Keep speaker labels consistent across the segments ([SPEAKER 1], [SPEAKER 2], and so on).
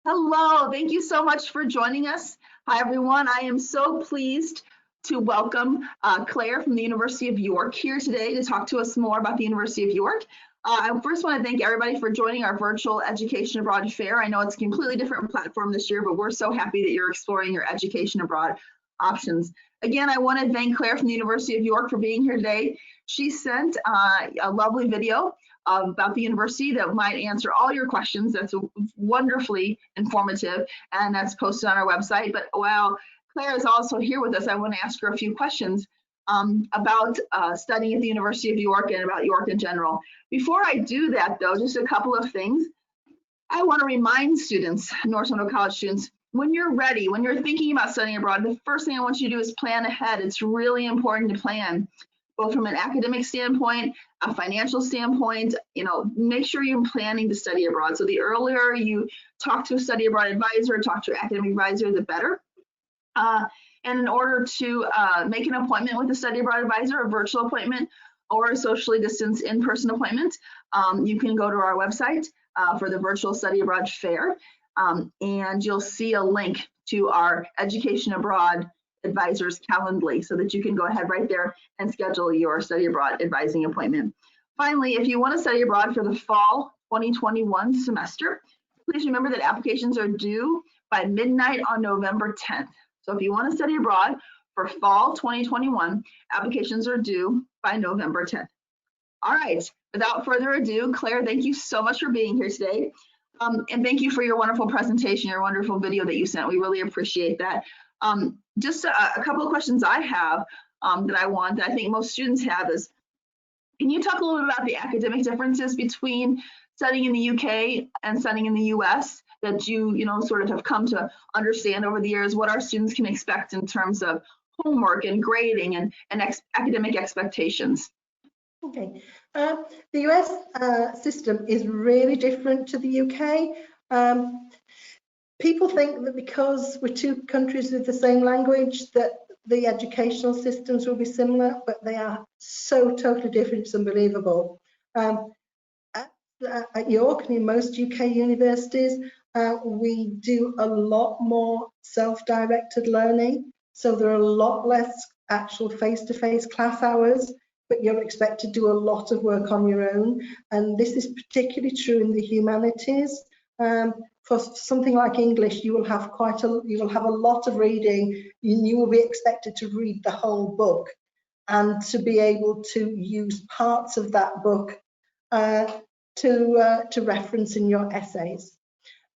[SPEAKER 1] Hello, thank you so much for joining us. Hi, everyone. I am so pleased to welcome Claire from the University of York here today to talk to us more about the University of York. I first want to thank everybody for joining our virtual Education Abroad Fair. I know it's a completely different platform this year, but we're so happy that you're exploring your education abroad options. Again, I want to thank Claire from the University of York for being here today. She sent a lovely video about the university that might answer all your questions. That's wonderfully informative, and that's posted on our website. But while Claire is also here with us, I want to ask her a few questions about studying at the University of York and about York in general. Before I do that, though, just a couple of things. I want to remind students, North Central College students, when you're ready, when you're thinking about studying abroad, the first thing I want you to do is plan ahead. It's really important to plan, both from an academic standpoint, a financial standpoint. Make sure you're planning to study abroad. So the earlier you talk to a study abroad advisor, talk to your academic advisor, the better. And in order to make an appointment with a study abroad advisor, a virtual appointment or a socially distanced in-person appointment, you can go to our website for the virtual study abroad fair, and you'll see a link to our Education Abroad Advisors Calendly so that you can go ahead right there and schedule your study abroad advising appointment. Finally, if you want to study abroad for the fall 2021 semester, please remember that applications are due by midnight on November 10th. So if you want to study abroad for fall 2021, applications are due by November 10th. All right, without further ado, Claire, thank you so much for being here today. And thank you for your wonderful presentation, your wonderful video that you sent. We really appreciate that. Just a couple of questions I have that I think most students have is, can you talk a little bit about the academic differences between studying in the UK and studying in the US that you sort of have come to understand over the years? What our students can expect in terms of homework and grading and academic expectations?
[SPEAKER 2] Okay, the US system is really different to the UK. People think that because we're two countries with the same language that the educational systems will be similar, but they are so totally different, it's unbelievable. At York and in most UK universities, we do a lot more self-directed learning, so there are a lot less actual face-to-face class hours, but you're expected to do a lot of work on your own, and this is particularly true in the humanities. For something like English, you will have a lot of reading. You will be expected to read the whole book and to be able to use parts of that book to reference in your essays.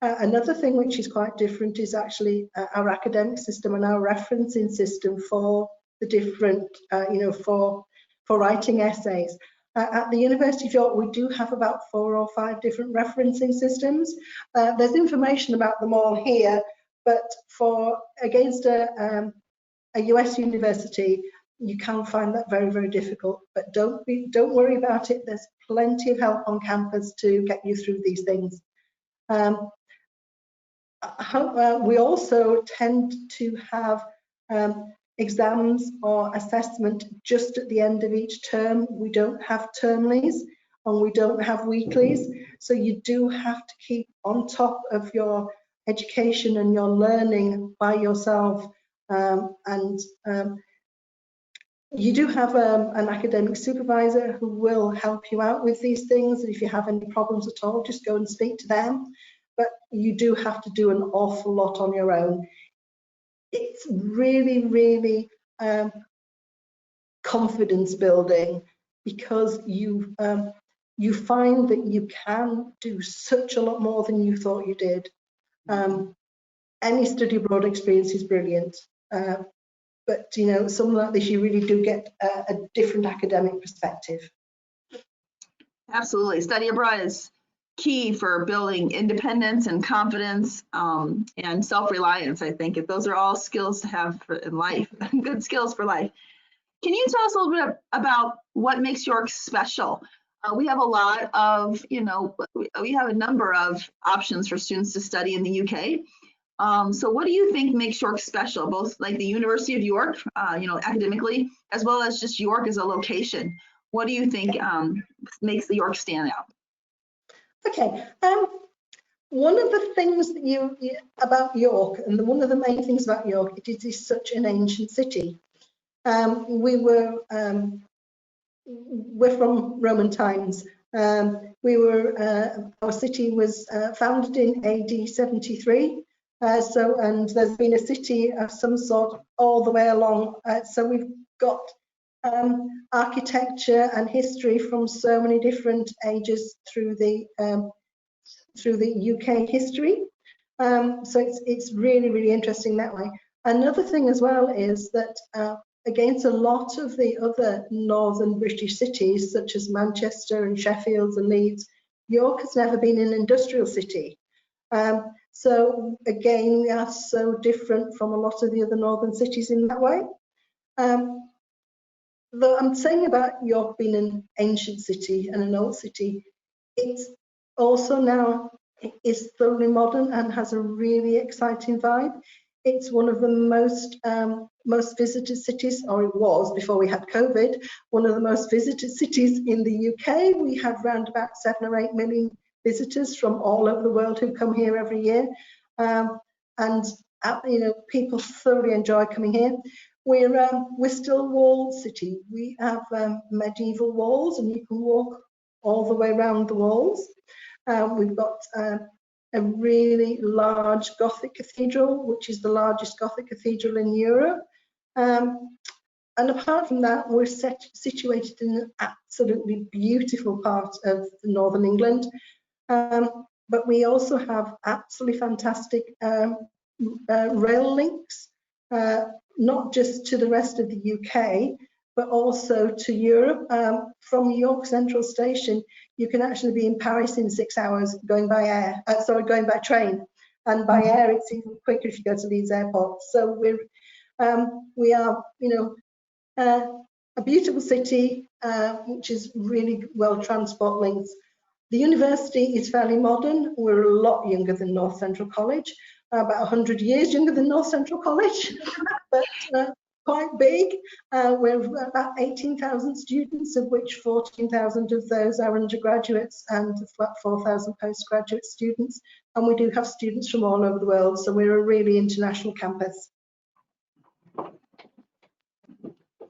[SPEAKER 2] Another thing which is quite different is actually our academic system and our referencing system for the different, for writing essays. At the University of York, we do have about 4 or 5 different referencing systems. There's information about them all here, but against a US university, you can find that very, very difficult. But don't worry about it. There's plenty of help on campus to get you through these things. We also tend to have exams or assessment just at the end of each term. We don't have termlies and we don't have weeklies, so you do have to keep on top of your education and your learning by yourself, and you do have an academic supervisor who will help you out with these things. If you have any problems at all, just go and speak to them, but you do have to do an awful lot on your own. It's really, really confidence building, because you find that you can do such a lot more than you thought you did. Any study abroad experience is brilliant, but something like this, you really do get a different academic perspective.
[SPEAKER 1] Absolutely, study abroad is key for building independence and confidence and self-reliance. I think those are all skills to have in life, good skills for life. Can you tell us a little bit about what makes York special? We have a lot of, we have a number of options for students to study in the UK. So what do you think makes York special, both like the University of York, academically, as well as just York as a location? What do you think makes the York stand out?
[SPEAKER 2] Okay, one of the things that about York, and one of the main things about York, it is such an ancient city. We're from Roman times. Our city was founded in AD 73. And there's been a city of some sort all the way along. So we've got architecture and history from so many different ages through the UK history. So it's really, really interesting that way. Another thing as well is that against a lot of the other northern British cities, such as Manchester and Sheffield and Leeds, York has never been an industrial city. So again, we are so different from a lot of the other northern cities in that way. Though I'm saying about York being an ancient city and an old city, it's also now is thoroughly modern and has a really exciting vibe. It's one of the most visited cities, or it was before we had COVID, one of the most visited cities in the UK. We have around about 7 or 8 million visitors from all over the world who come here every year. People thoroughly enjoy coming here. We're still a walled city. We have medieval walls, and you can walk all the way around the walls. We've got a really large Gothic cathedral, which is the largest Gothic cathedral in Europe. And apart from that, we're situated in an absolutely beautiful part of northern England. But we also have absolutely fantastic rail links, not just to the rest of the UK, but also to Europe. From York Central Station, you can actually be in Paris in 6 hours going by train. And by air, it's even quicker if you go to Leeds Airport. So we are, a beautiful city, which is really well transport links. The university is fairly modern. We're a lot younger than North Central College, about 100 years younger than North Central College, but quite big. We're about 18,000 students, of which 14,000 of those are undergraduates and flat 4,000 postgraduate students. And we do have students from all over the world, so we're a really international campus.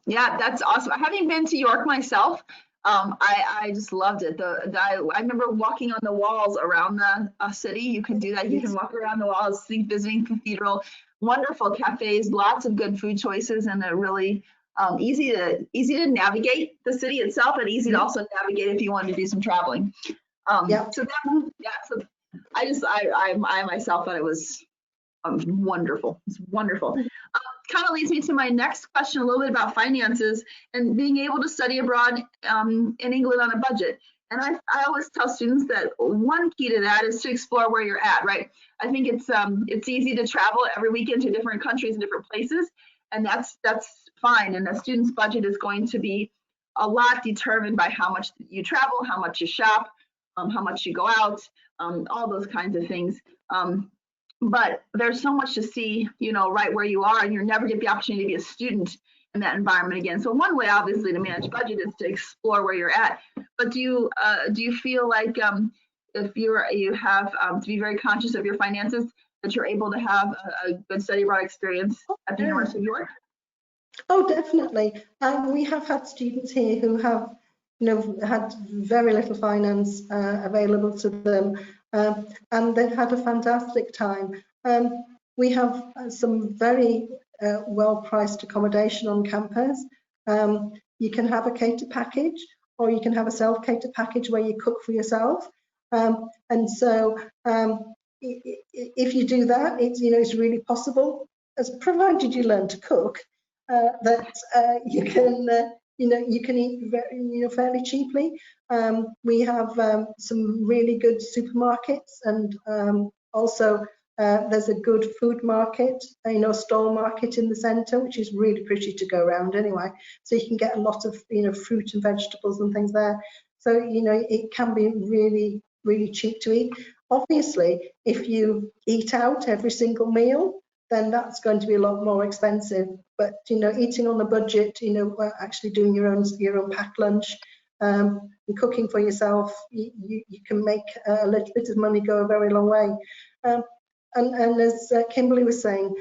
[SPEAKER 1] Yeah, that's awesome. Having been to York myself, I just loved it. I remember walking on the walls around the city. You can do that. You can walk around the walls, visiting cathedral, wonderful cafes, lots of good food choices, and a really easy to navigate the city itself, and easy to also navigate if you wanted to do some traveling. So I myself thought it was wonderful. It's wonderful. Kind of leads me to my next question, a little bit about finances and being able to study abroad in England on a budget. And I always tell students that one key to that is to explore where you're at, right? I think it's easy to travel every weekend to different countries and different places, and that's fine. And a student's budget is going to be a lot determined by how much you travel, how much you shop, how much you go out, all those kinds of things. But there's so much to see, right where you are, and you'll never get the opportunity to be a student in that environment again. So one way, obviously, to manage budget is to explore where you're at. But do you feel like if you have to be very conscious of your finances, that you're able to have a good study abroad experience at the University of York?
[SPEAKER 2] Oh, definitely. We have had students here who have, had very little finance available to them. And they've had a fantastic time. We have some very well-priced accommodation on campus. You can have a catered package, or you can have a self-catered package where you cook for yourself. And so if you do that, it's really possible, as provided you learn to cook, that you can you can eat fairly cheaply. We have some really good supermarkets, and also there's a good food market, stall market in the centre, which is really pretty to go around anyway. So you can get a lot of fruit and vegetables and things there. So it can be really, really cheap to eat. Obviously, if you eat out every single meal, then that's going to be a lot more expensive. But eating on a budget, actually doing your own packed lunch, and cooking for yourself, you can make a little bit of money go a very long way. And as Kimberly was saying,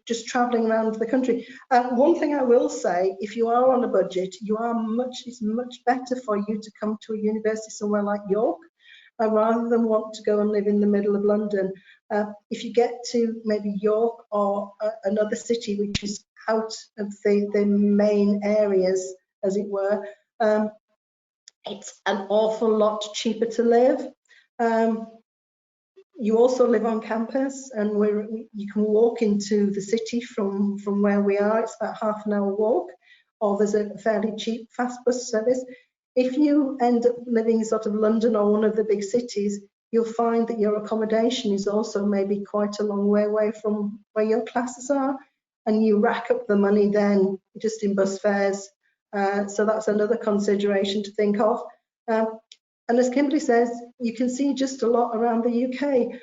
[SPEAKER 2] just travelling around the country. One thing I will say, if you are on a budget, it's much better for you to come to a university somewhere like York, rather than want to go and live in the middle of London. If you get to maybe York or another city which is out of the main areas, as it were, it's an awful lot cheaper to live. You also live on campus, and you can walk into the city from where we are. It's about half an hour walk, or there's a fairly cheap fast bus service. If you end up living in sort of London or one of the big cities, you'll find that your accommodation is also maybe quite a long way away from where your classes are, and you rack up the money then just in bus fares. So that's another consideration to think of. And as Kimberly says, you can see just a lot around the UK.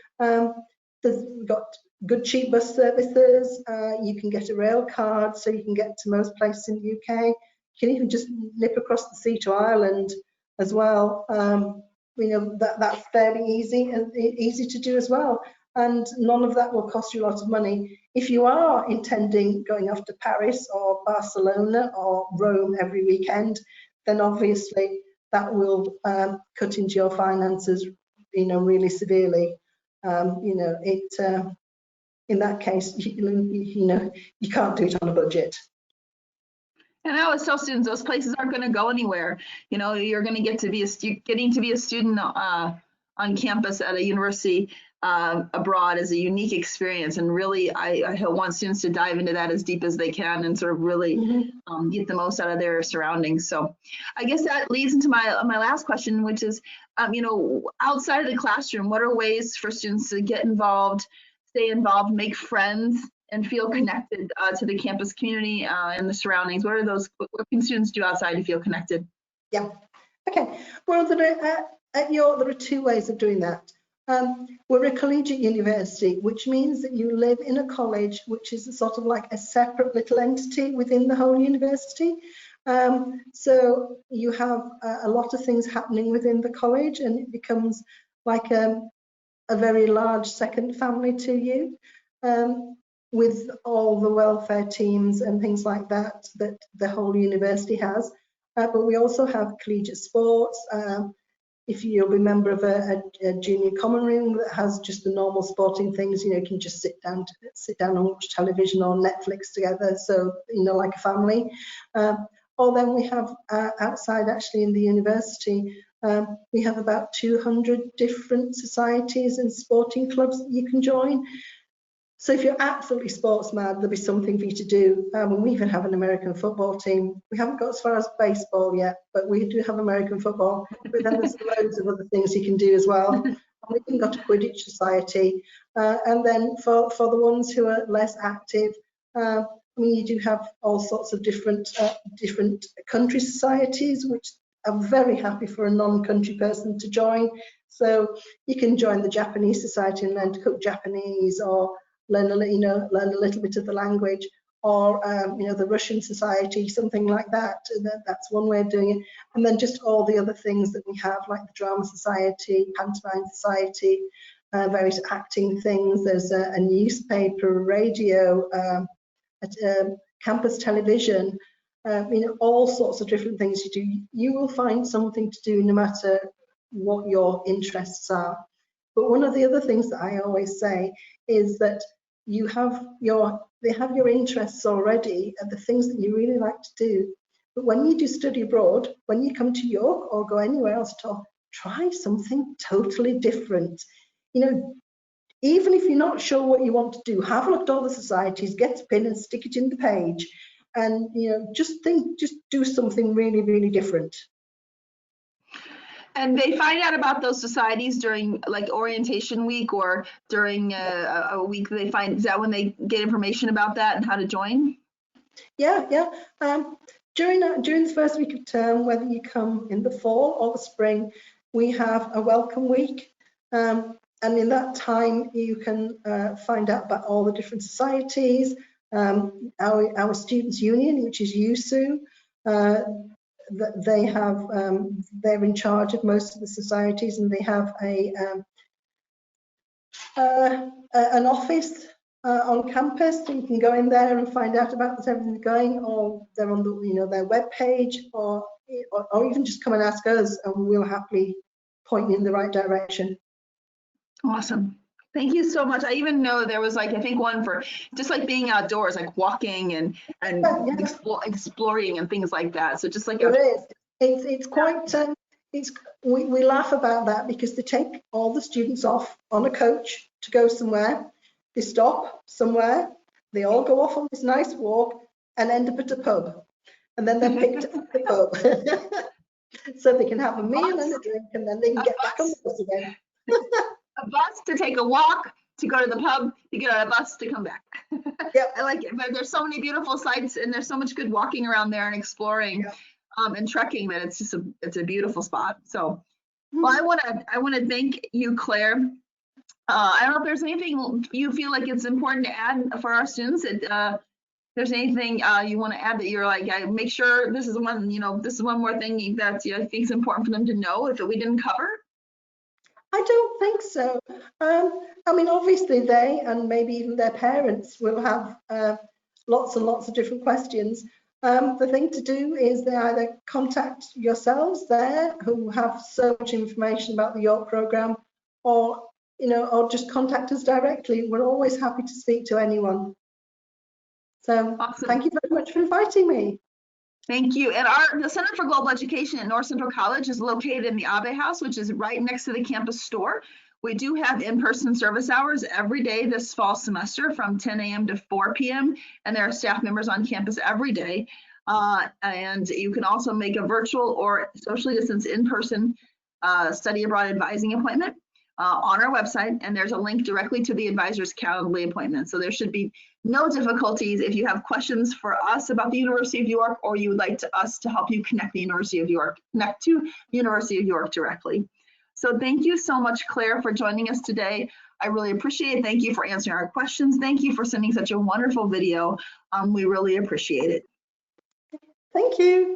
[SPEAKER 2] We've got good cheap bus services. You can get a rail card, so you can get to most places in the UK. You can even just nip across the sea to Ireland as well. That's fairly easy to do as well. And none of that will cost you a lot of money. If you are intending going off to Paris or Barcelona or Rome every weekend, then obviously that will cut into your finances, really severely. In that case, you can't do it on a budget.
[SPEAKER 1] And I always tell students those places aren't going to go anywhere. You're going to get to be getting to be a student on campus at a university abroad is a unique experience, and really I want students to dive into that as deep as they can and sort of really get the most out of their surroundings. So I guess that leads into my last question, which is outside of the classroom, what are ways for students to get involved, stay involved, make friends, and feel connected to the campus community and the surroundings? What can students do outside to feel connected?
[SPEAKER 2] Yeah, okay. Well, at York, there are two ways of doing that. We're a collegiate university, which means that you live in a college which is sort of like a separate little entity within the whole university. So you have a lot of things happening within the college, and it becomes like a very large second family to you, with all the welfare teams and things like that the whole university has. But we also have collegiate sports. If you'll be a member of a junior common room that has just the normal sporting things, you can just sit down and watch television or Netflix together, so like a family. Or then we have outside, actually, in the university, we have about 200 different societies and sporting clubs that you can join. So if you're absolutely sports mad, there'll be something for you to do. We even have an American football team. We haven't got as far as baseball yet, but we do have American football. But then there's loads of other things you can do as well. And we've even got a Quidditch society. And then for the ones who are less active, you do have all sorts of different country societies, which are very happy for a non-country person to join. So you can join the Japanese society and learn to cook Japanese, or learn a little bit of the language, or the Russian society, something like that. That's one way of doing it. And then just all the other things that we have, like the drama society, pantomime society, various acting things. There's a newspaper, radio, campus television, all sorts of different things you do. You will find something to do no matter what your interests are. But one of the other things that I always say is that they have your interests already and the things that you really like to do. But when you do study abroad, when you come to York or go anywhere else at all, try something totally different. Even if you're not sure what you want to do, have a look at all the societies, get a pin and stick it in the page, and just do something really, really different.
[SPEAKER 1] And they find out about those societies during like orientation week, or during a week is that when they get information about that and how to join?
[SPEAKER 2] Yeah. During the first week of term, whether you come in the fall or the spring, we have a welcome week. And in that time, you can find out about all the different societies, our students' union, which is USU. they have, they're in charge of most of the societies, and they have an office on campus, so you can go in there and find out about what's everything going, or they're on the, their web page, or even just come and ask us, and we'll happily point you in the right direction.
[SPEAKER 1] Awesome. Thank you so much. I even know there was, like, I think one for just like being outdoors, like walking and
[SPEAKER 2] Yeah.
[SPEAKER 1] exploring and things like that. So just like
[SPEAKER 2] There is. It's quite, we laugh about that because they take all the students off on a coach to go somewhere. They stop somewhere. They all go off on this nice walk and end up at a pub. And then they're picked up at the pub. So they can have a meal and a drink, and then they can get back on the bus again.
[SPEAKER 1] A bus to take a walk, to go to the pub, to get on a bus to come back.
[SPEAKER 2] Yep.
[SPEAKER 1] I like it. But there's so many beautiful sights, and there's so much good walking around there and exploring.
[SPEAKER 2] Yep.
[SPEAKER 1] And trekking, that it's just it's a beautiful spot. So, well, I want to thank you, Claire. I don't know if there's anything you feel like it's important to add for our students. There's anything you want to add that you're like, I make sure this is one, this is one more thing that I think is important for them to know if we didn't cover.
[SPEAKER 2] I don't think so. I mean, obviously they, and maybe even their parents, will have lots and lots of different questions. The thing to do is they either contact yourselves there, who have so much information about the York program, or or just contact us directly. We're always happy to speak to anyone. So
[SPEAKER 1] Awesome.
[SPEAKER 2] Thank you very much for inviting me.
[SPEAKER 1] Thank you. And the Center for Global Education at North Central College is located in the Abe House, which is right next to the campus store. We do have in-person service hours every day this fall semester from 10 a.m. to 4 p.m. And there are staff members on campus every day. And you can also make a virtual or socially distanced in-person study abroad advising appointment on our website. And there's a link directly to the advisor's Calendly appointment. So there should be no difficulties if you have questions for us about the University of York, or you would like us to help you connect to University of York directly. So thank you so much, Claire, for joining us today. I really appreciate it. Thank you for answering our questions. Thank you for sending such a wonderful video. We really appreciate it.
[SPEAKER 2] Thank you.